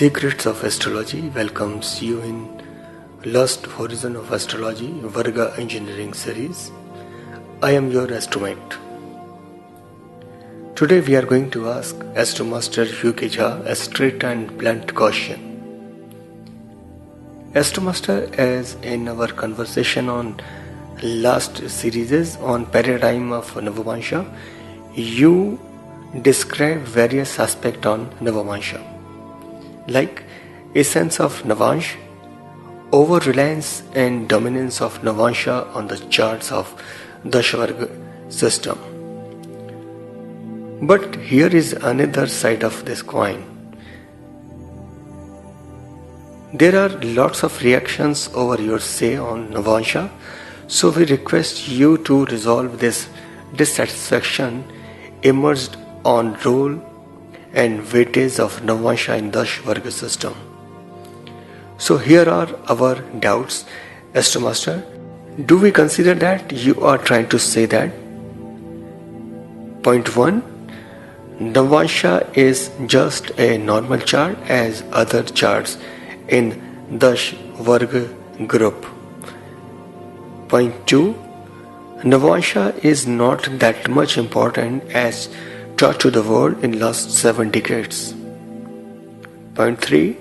Secrets of Astrology welcomes you in Lost Horizon of Astrology Varga Engineering series. I am your Astromate. Today we are going to ask Astromaster U K Jha a straight and blunt question. Astromaster, as in our conversation on last series on paradigm of Navamsha, you describe various aspects on Navamsha, like essence of Navamsha, over-reliance and dominance of Navamsha on the charts of Dashvarga system. But here is another side of this coin. There are lots of reactions over your say on Navamsha, so we request you to resolve this dissatisfaction emerged on role and weightage of Navamsha in the Dashvarga system. So here are our doubts, Astromaster. Do we consider that you are trying to say that? Point 1. Navamsha is just a normal chart as other charts in Dashvarga group. Point 2. Navamsha is not that much important as taught to the world in last 7 decades. Point 3.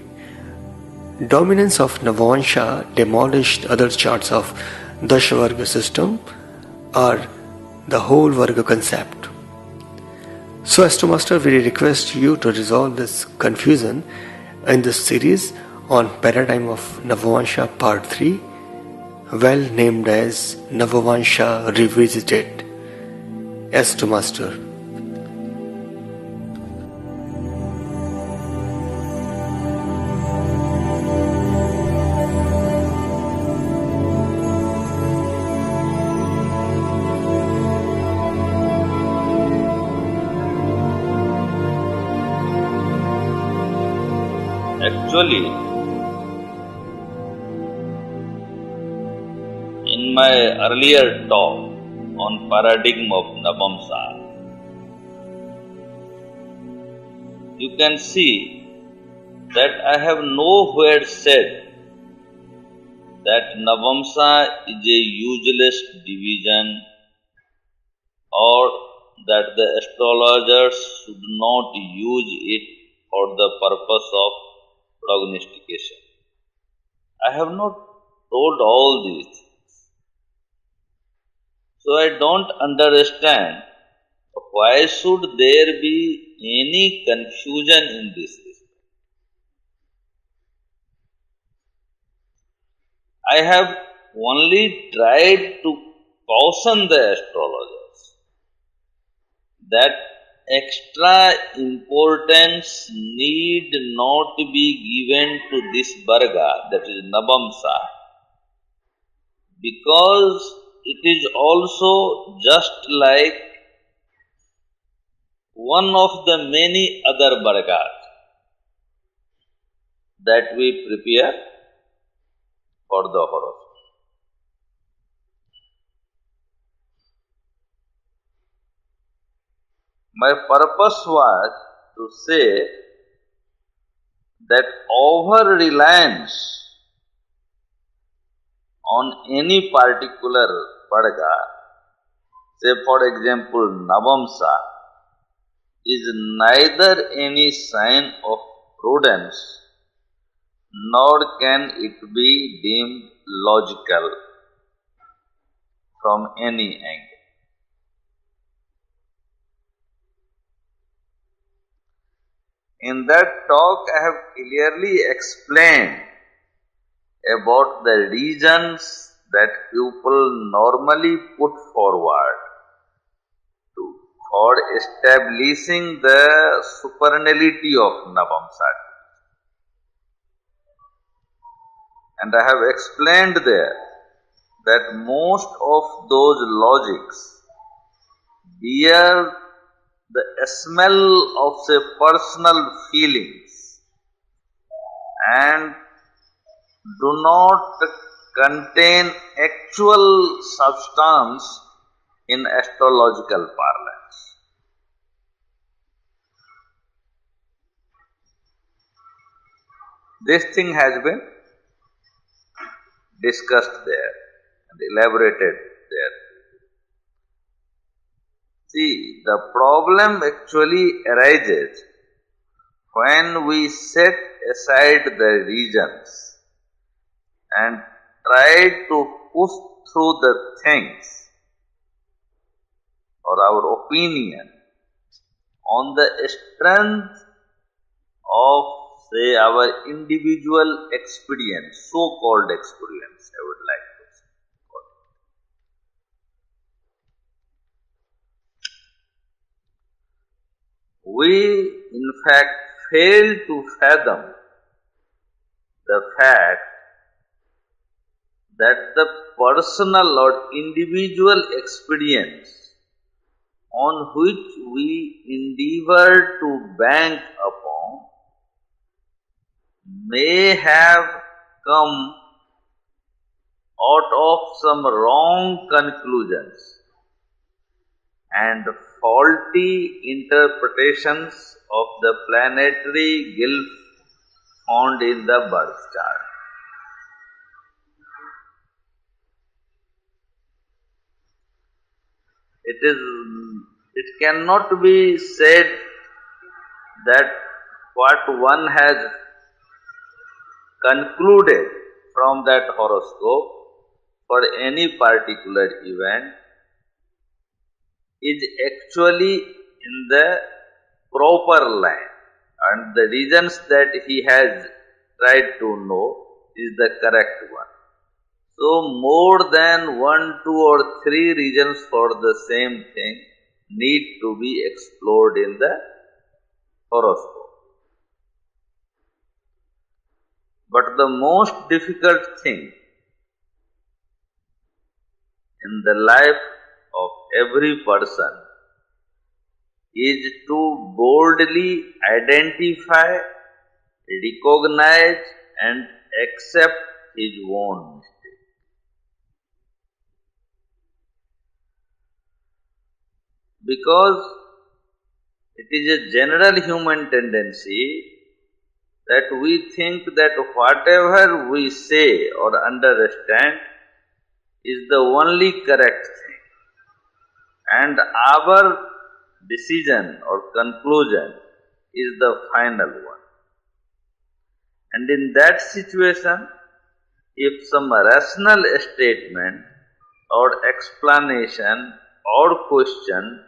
Dominance of Navamsha demolished other charts of Dashvarga system or the whole Varga concept. So Astromaster, we request you to resolve this confusion in this series on paradigm of Navamsha part 3, well named as Navamsha Revisited. Astromaster. Actually, in my earlier talk on paradigm of Navamsha, you can see that I have nowhere said that Navamsha is a useless division or that the astrologers should not use it for the purpose of prognostication. I have not told all these things. So I don't understand why should there be any confusion in this respect. I have only tried to caution the astrologers that extra importance need not be given to this Varga, that is Navamsha, because it is also just like one of the many other Vargas that we prepare for the horoscope. My purpose was to say that over-reliance on any particular Varga, say for example Navamsha, is neither any sign of prudence nor can it be deemed logical from any angle. In that talk, I have clearly explained about the reasons that people normally put forward for establishing the supernality of Navamsha. And I have explained there that most of those logics bear the smell of say personal feelings and do not contain actual substance in astrological parlance. This thing has been discussed there and elaborated there. See, the problem actually arises when we set aside the reasons and try to push through the things or our opinion on the strength of, say, our individual experience, so-called experience, I would like to say. We, in fact, fail to fathom the fact that the personal or individual experience on which we endeavor to bank upon may have come out of some wrong conclusions and faulty interpretations of the planetary glyph found in the birth chart. It cannot be said that what one has concluded from that horoscope for any particular event is actually in the proper line, and the reasons that he has tried to know is the correct one. So, more than 1, 2 or 3 reasons for the same thing need to be explored in the horoscope. But the most difficult thing in the life of every person is to boldly identify, recognize and accept his own mistake. Because it is a general human tendency that we think that whatever we say or understand is the only correct thing, and our decision or conclusion is the final one. And in that situation, if some rational statement or explanation or question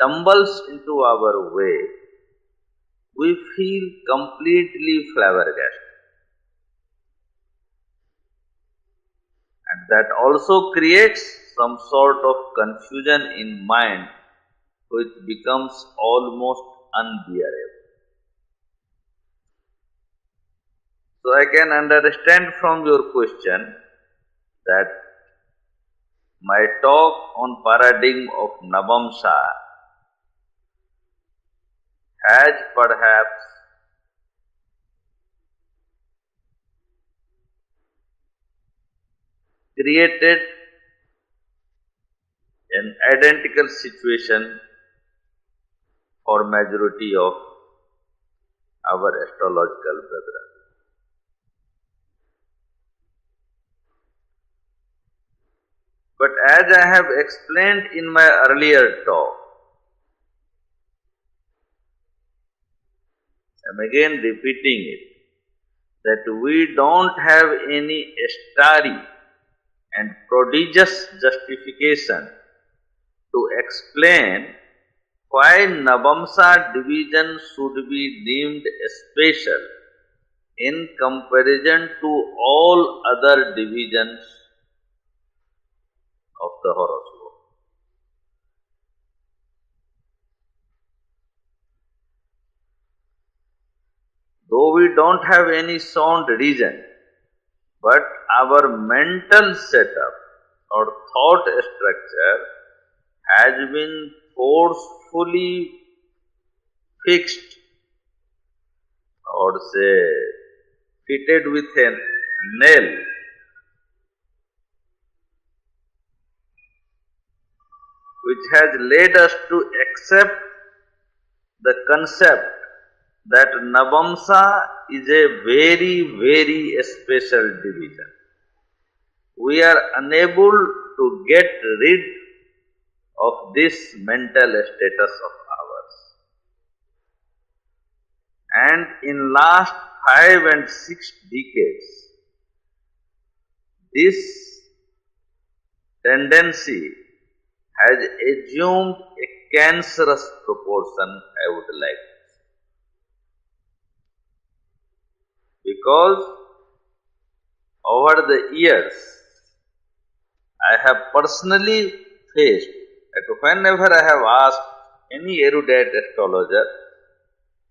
tumbles into our way, we feel completely flabbergasted. And that also creates some sort of confusion in mind which becomes almost unbearable. So I can understand from your question that my talk on paradigm of Navamsha has perhaps created an identical situation for majority of our astrological brethren. But as I have explained in my earlier talk, I am again repeating it, that we don't have any starry and prodigious justification to explain why Navamsha division should be deemed special in comparison to all other divisions of the horoscope. Though we don't have any sound reason, but our mental setup or thought structure has been forcefully fixed or say fitted with a nail, which has led us to accept the concept that Navamsha is a very, very special division. We are unable to get rid of this mental status of ours. And in last 5 and 6 decades, this tendency has assumed a cancerous proportion, I would like to say. Because over the years, I have personally faced that whenever I have asked any erudite astrologer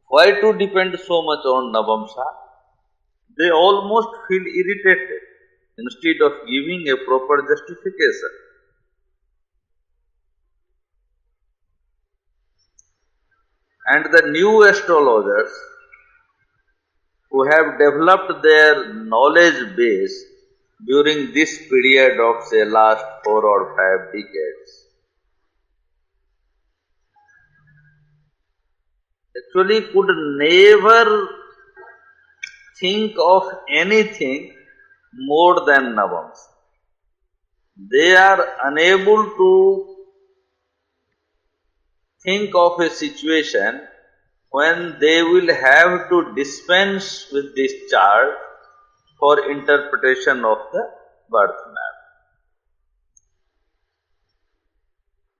why to depend so much on Navamsha, they almost feel irritated instead of giving a proper justification. And the new astrologers who have developed their knowledge base during this period of say last 4 or 5 decades actually could never think of anything more than Navamsha. They are unable to think of a situation when they will have to dispense with this chart for interpretation of the birth map.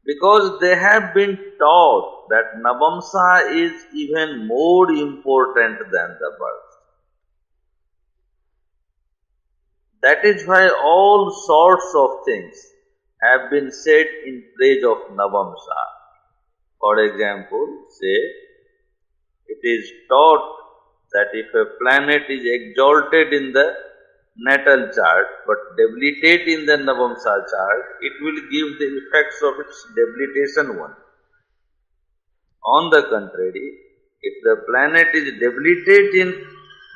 Because they have been taught that Navamsha is even more important than the birth. That is why all sorts of things have been said in praise of Navamsha. For example, say, it is taught that if a planet is exalted in the natal chart but debilitate in the Navamsha chart, it will give the effects of its debilitation only. On the contrary, if the planet is debilitate in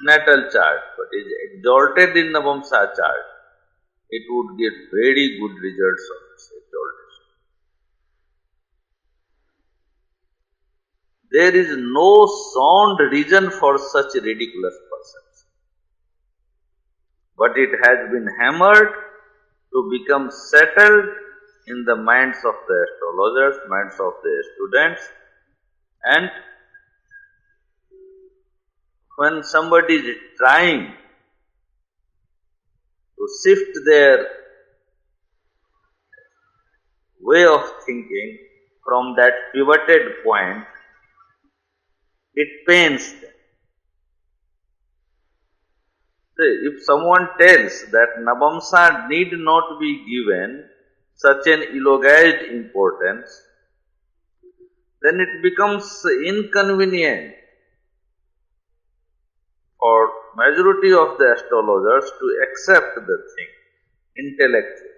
natal chart but is exalted in Navamsha chart, it would get very good results of its exaltation. There is no sound reason for such ridiculous perception. But it has been hammered to become settled in the minds of the astrologers, minds of the students, and when somebody is trying to shift their way of thinking from that pivoted point, it pains them. If someone tells that Navamsha need not be given such an elogized importance, then it becomes inconvenient for majority of the astrologers to accept the thing intellectually.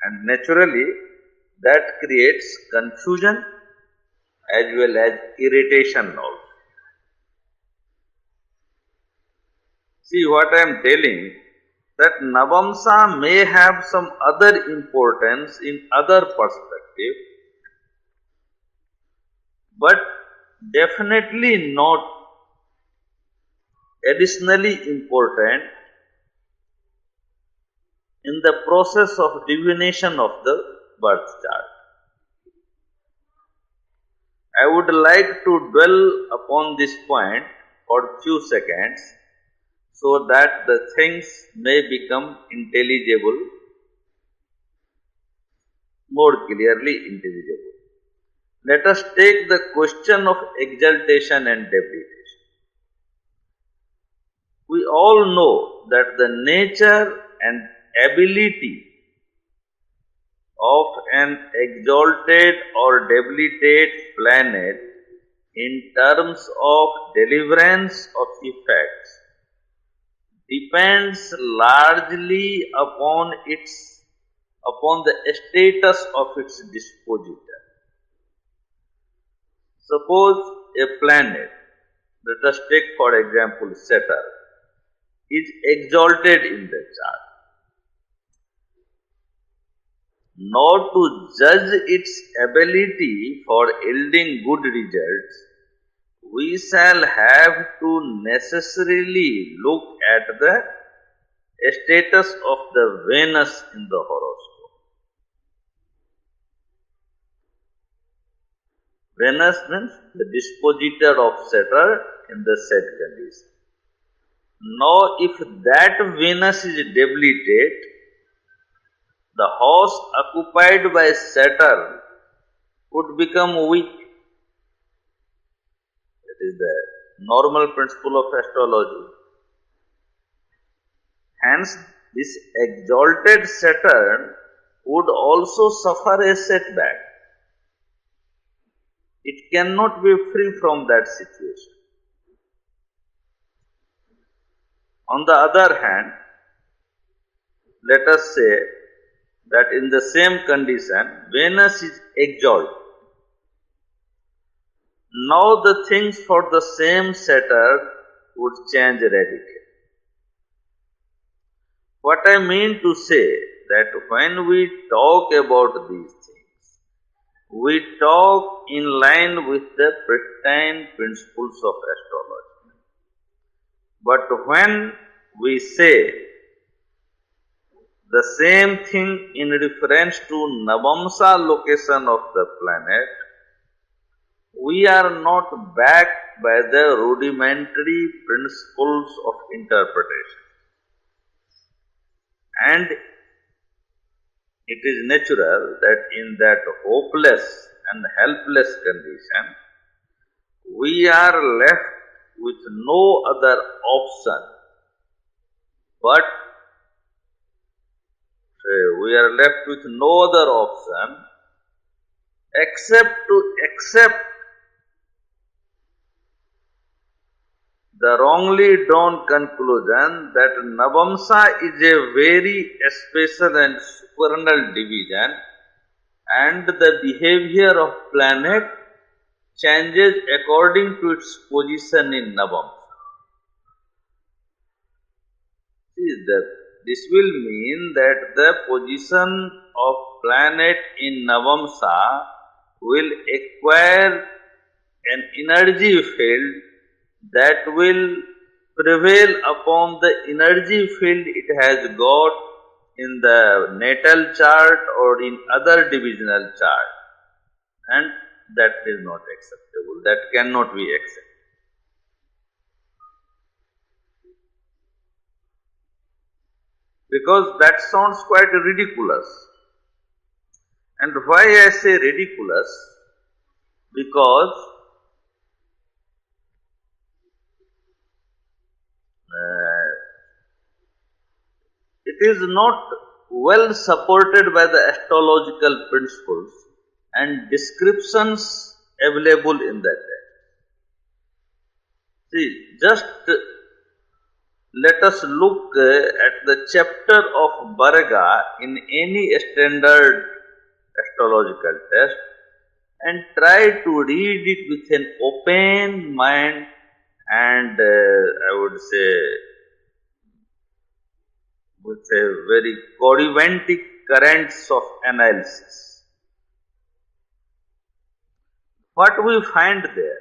And naturally, that creates confusion as well as irritation also. See what I am telling, that Navamsha may have some other importance in other perspective, but definitely not additionally important in the process of divination of the birth chart. I would like to dwell upon this point for few seconds so that the things may become intelligible, more clearly intelligible. Let us take the question of exaltation and debilitation. We all know that the nature and ability of an exalted or debilitate planet in terms of deliverance of effects depends largely upon the status of its dispositor. Suppose a planet, let us take for example Saturn, is exalted in the chart. Not to judge its ability for yielding good results, we shall have to necessarily look at the status of the Venus in the horoscope. Venus means the dispositor of Saturn in the said condition. Now, if that Venus is debilitate, the house occupied by Saturn would become weak. That is the normal principle of astrology. Hence, this exalted Saturn would also suffer a setback. It cannot be free from that situation. On the other hand, let us say that in the same condition, Venus is exalted. Now the things for the same Saturn would change radically. What I mean to say that when we talk about these things, we talk in line with the pristine principles of astrology. But when we say the same thing in reference to Navamsha location of the planet, we are not backed by the rudimentary principles of interpretation. And it is natural that in that hopeless and helpless condition, we are left with no other option but except to accept the wrongly drawn conclusion that Navamsha is a very special and supernal division, and the behavior of planet changes according to its position in Navamsha. This will mean that the position of planet in Navamsha will acquire an energy field that will prevail upon the energy field it has got in the natal chart or in other divisional chart, and that is not acceptable. That cannot be accepted. Because that sounds quite ridiculous. And why I say ridiculous? Because it is not well supported by the astrological principles and descriptions available in that text. See, just let us look at the chapter of Varga in any standard astrological text and try to read it with an open mind and I would say with a very corybantic currents of analysis. What we find there?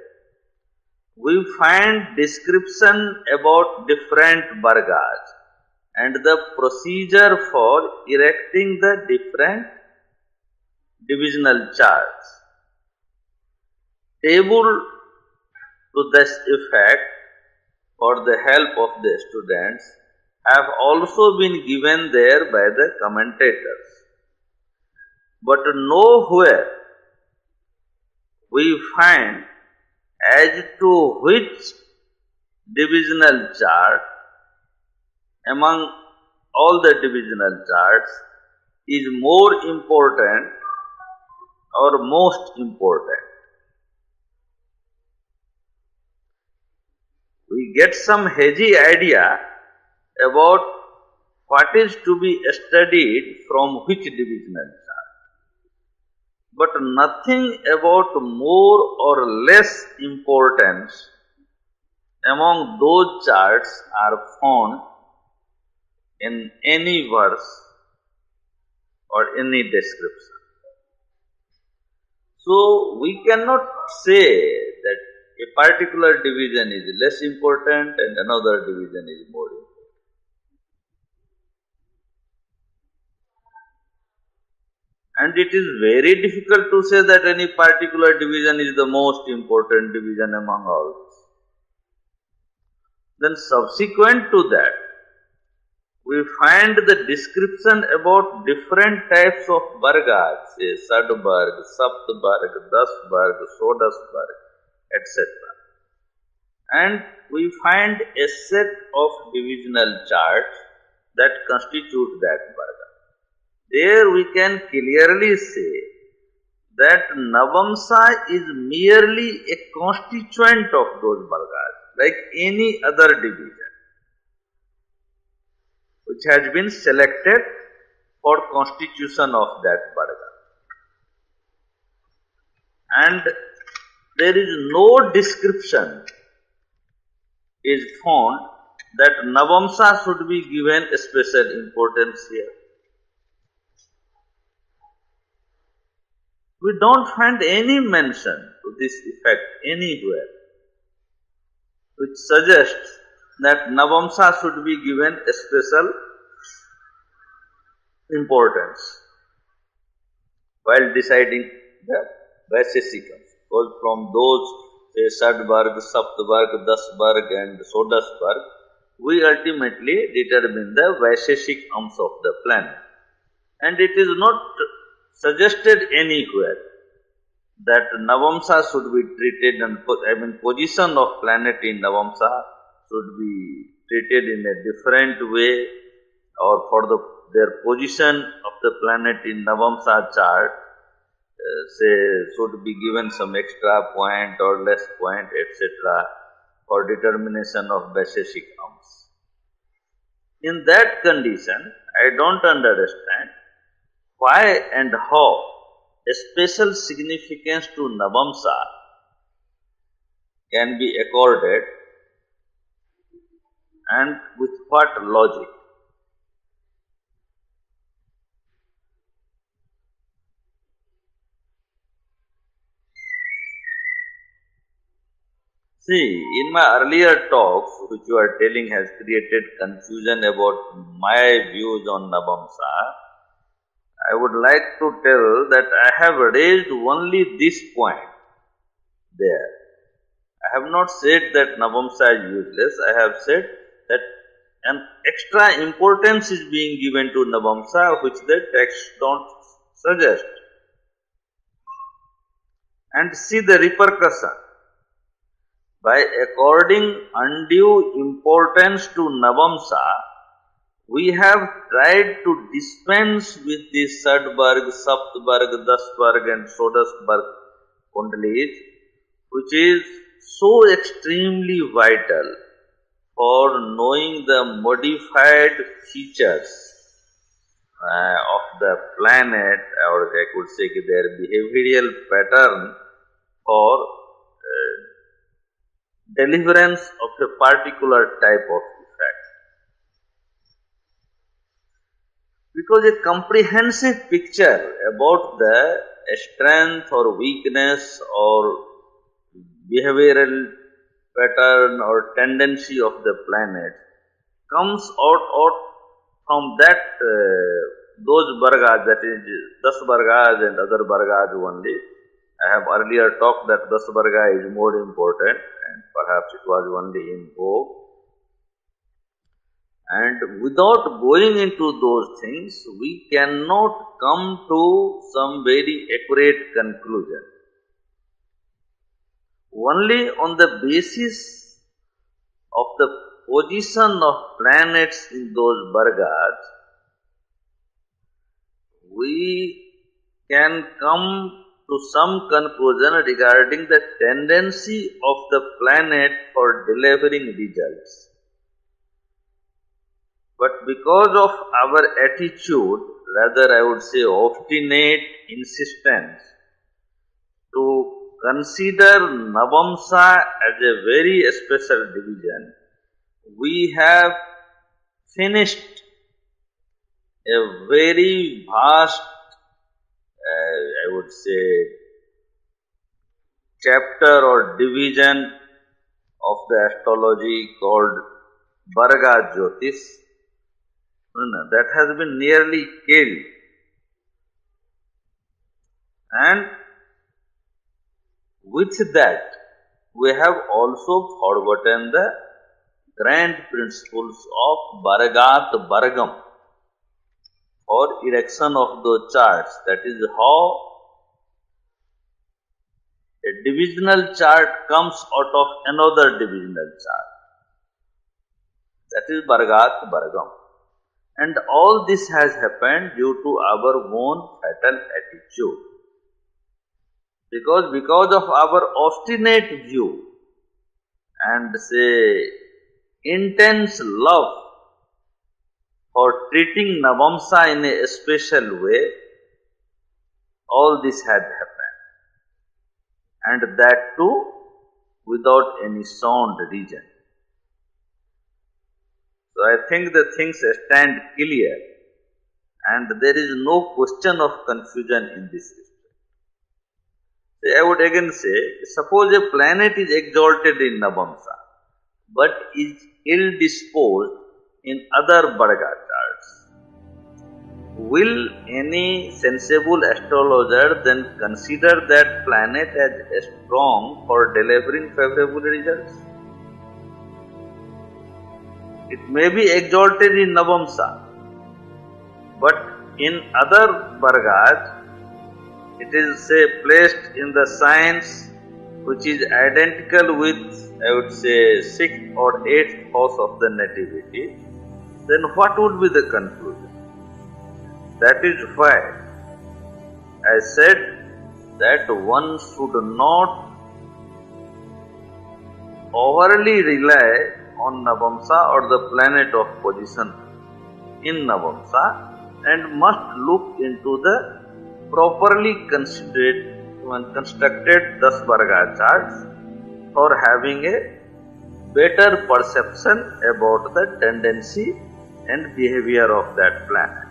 We find description about different Vargas and the procedure for erecting the different divisional charts. Table to this effect for the help of the students have also been given there by the commentators. But nowhere we find as to which divisional chart among all the divisional charts is more important or most important. We get some hazy idea about what is to be studied from which divisional chart, but nothing about more or less importance among those charts are found in any verse or any description. So we cannot say that a particular division is less important and another division is more important. And it is very difficult to say that any particular division is the most important division among all. Then subsequent to that, we find the description about different types of bargas, say Sadbarg, Saptbarg, Dasbarg, Sodasbarg, etc. And we find a set of divisional charts that constitute that barga. There we can clearly say that Navamsa is merely a constituent of those bargas, like any other division, which has been selected for constitution of that barga. And there is no description is found that Navamsa should be given a special importance here. We don't find any mention to this effect anywhere, which suggests that Navamsa should be given a special importance while deciding the Vaiseshikams. Because from those, say, Sadbarg, Saptbarg, Dasbarg and Sodasbarg, we ultimately determine the Vaisheshikams of the planet. And it is not suggested anywhere that Navamsa should be treated, and position of planet in Navamsa should be treated in a different way, or for their position of the planet in Navamsa chart, say, should be given some extra point or less point, etc., for determination of Vaisheshikams. In that condition, I don't understand why and how a special significance to Navamsa can be accorded, and with what logic. See, in my earlier talks, which you are telling has created confusion about my views on Navamsa, I would like to tell that I have raised only this point there. I have not said that Navamsa is useless. I have said that an extra importance is being given to Navamsa, which the texts don't suggest. And see the repercussion. By according undue importance to Navamsa, we have tried to dispense with the Sadbarg, Saptbarg, Dasbarg and Sodasbarg kundalis, which is so extremely vital for knowing the modified features of the planet, or I could say their behavioral pattern for deliverance of a particular type of effect. Because a comprehensive picture about the strength or weakness or behavioral pattern or tendency of the planet comes out from that those bargas, that is Das bargas and other bargas only. I have earlier talked that Das barga is more important, and perhaps it was only in vogue. And without going into those things, we cannot come to some very accurate conclusion. Only on the basis of the position of planets in those bargas, we can come to some conclusion regarding the tendency of the planet for delivering results. But because of our attitude, rather I would say obstinate insistence, to consider Navamsa as a very special division, we have finished a very vast, I would say, chapter or division of the astrology called Varga Jyotish, that has been nearly killed. And with that, we have also forgotten the grand principles of Vargat Vargam or erection of the charts. That is how a divisional chart comes out of another divisional chart. That is Vargat Vargam. And all this has happened due to our own fatal attitude. Because of our obstinate view and say intense love for treating Navamsha in a special way, all this had happened. And that too without any sound reason. So I think the things stand clear and there is no question of confusion in this respect. I would again say, suppose a planet is exalted in Navamsha but is ill disposed in other Varga charts. Will any sensible astrologer then consider that planet as strong for delivering favorable results? It may be exalted in Navamsha, but in other Vargas, it is say placed in the signs which is identical with, I would say, 6th or 8th house of the nativity, then what would be the conclusion? That is why I said that one should not overly rely on Navamsha or the planet of position in Navamsha and must look into the properly constructed Dasvarga charts for having a better perception about the tendency and behavior of that planet.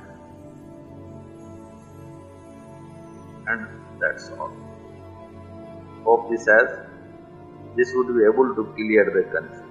And that's all. Hope this would be able to clear the confusion.